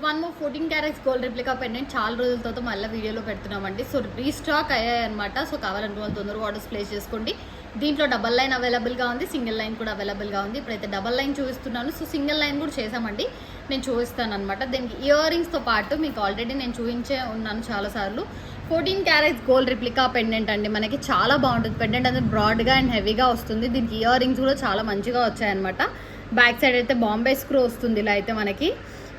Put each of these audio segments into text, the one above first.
One more 14 carats gold replica pendant చాలా రోజుల తర్వాత మళ్ళీ వీడియోలో పెడుతున్నామండి. సో రీస్టాక్ అయ్యాయి అనమాట. సో కావాలంటే వాళ్ళు తొందరగా ఆర్డర్స్ ప్లేస్ చేసుకోండి. దీంట్లో డబల్ లైన్ అవైలబుల్గా ఉంది, సింగిల్ లైన్ కూడా అవైలబుల్గా ఉంది. ఇప్పుడైతే డబల్ లైన్ చూపిస్తున్నాను. సో సింగిల్ లైన్ కూడా చేసామండి, నేను చూపిస్తాను అనమాట. దీనికి ఇయర్ రింగ్స్తో పాటు మీకు ఆల్రెడీ నేను చూపించే ఉన్నాను చాలాసార్లు. 14 క్యారెట్స్ గోల్డ్ రిప్లికా పెండెంట్ అండి. మనకి చాలా బాగుంటుంది. పెండెంట్ అనేది బ్రాడ్గా అండ్ హెవీగా వస్తుంది. దీనికి ఇయర్ రింగ్స్ కూడా చాలా మంచిగా వచ్చాయన్నమాట. బ్యాక్ సైడ్ అయితే బాంబే స్క్రూ వస్తుంది ఇలా అయితే మనకి.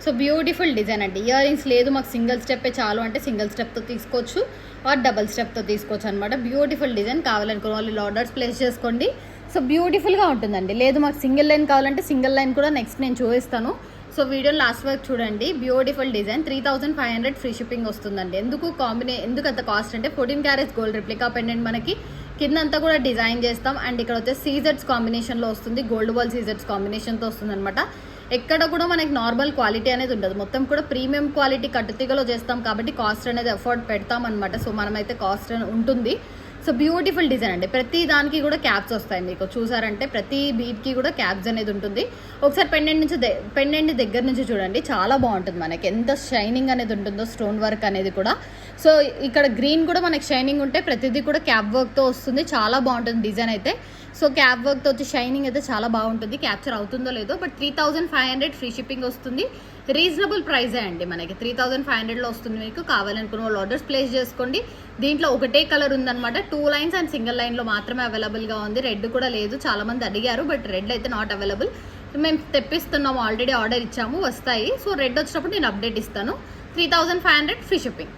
సో బ్యూటిఫుల్ డిజైన్ అండి. ఇయర్ రింగ్స్ లేదు మాకు సింగిల్ స్టెప్పే చాలు అంటే సింగిల్ స్టెప్తో తీసుకోవచ్చు, ఆర్ డబల్ స్టెప్తో తీసుకోవచ్చు అనమాట. Beautiful design. కావాలనుకున్న వాళ్ళు ఆర్డర్స్ ప్లేస్ చేసుకోండి. సో బ్యూటిఫుల్గా ఉంటుందండి. లేదు మాకు సింగిల్ లైన్ కావాలంటే సింగిల్ లైన్ కూడా నెక్స్ట్ నేను చూపిస్తాను. సో వీడియో లాస్ట్ వరకు చూడండి. Beautiful design. 3500 ఫ్రీ షిప్పింగ్ వస్తుందండి. ఎందుకు అంత కాస్ట్ అంటే 14 క్యారెట్స్ గోల్డ్ రిప్లికా పెండెంట్ మనకి కిందంతా కూడా డిజైన్ చేస్తాం. అండ్ ఇక్కడ వచ్చే సీజర్స్ కాంబినేషన్లో వస్తుంది, గోల్డ్ బాల్ సీజర్స్ కాంబినేషన్తో వస్తుంది అనమాట. ఎక్కడ కూడా మనకి నార్మల్ క్వాలిటీ అనేది ఉండదు, మొత్తం కూడా ప్రీమియం క్వాలిటీ కట్టుతీగలో చేస్తాం కాబట్టి కాస్ట్ అనేది ఎఫర్ట్ పెడతాం అనమాట. సో మనమైతే కాస్ట్ ఉంటుంది. సో బ్యూటిఫుల్ డిజైన్ అండి. ప్రతి దానికి కూడా క్యాప్స్ వస్తాయి మీకు. చూసారంటే ప్రతి బీట్కి కూడా క్యాప్స్ అనేది ఉంటుంది. ఒకసారి పెండెంట్ దగ్గర నుంచి చూడండి, చాలా బాగుంటుంది. మనకి ఎంత షైనింగ్ అనేది ఉంటుందో, స్టోన్ వర్క్ అనేది కూడా. సో ఇక్కడ గ్రీన్ కూడా మనకి షైనింగ్ ఉంటే ప్రతిదీ కూడా క్యాప్ వర్క్తో వస్తుంది. చాలా బాగుంటుంది డిజైన్ అయితే. సో క్యాప్ వర్క్తో వచ్చి షైనింగ్ అయితే చాలా బాగుంటుంది. క్యాప్చర్ అవుతుందో లేదో, బట్ 3500 ఫ్రీ షిప్పింగ్ వస్తుంది. రీజనబుల్ ప్రైజే అండి. మనకి 3500లో వస్తుంది. మీకు కావాలనుకున్న వాళ్ళు ఆర్డర్స్ ప్లేస్ చేసుకోండి. దీంట్లో ఒకటే కలర్ ఉందన్నమాట. 2 లైన్స్ అండ్ సింగిల్ లైన్లో మాత్రమే అవైలబుల్గా ఉంది. రెడ్ కూడా లేదు, చాలామంది అడిగారు, బట్ రెడ్ అయితే నాట్ అవైలబుల్. మేము తెప్పిస్తున్నాము, ఆల్రెడీ ఆర్డర్ ఇచ్చాము, వస్తాయి. సో రెడ్ వచ్చినప్పుడు నేను అప్డేట్ ఇస్తాను. 3500 ఫ్రీ షిప్పింగ్.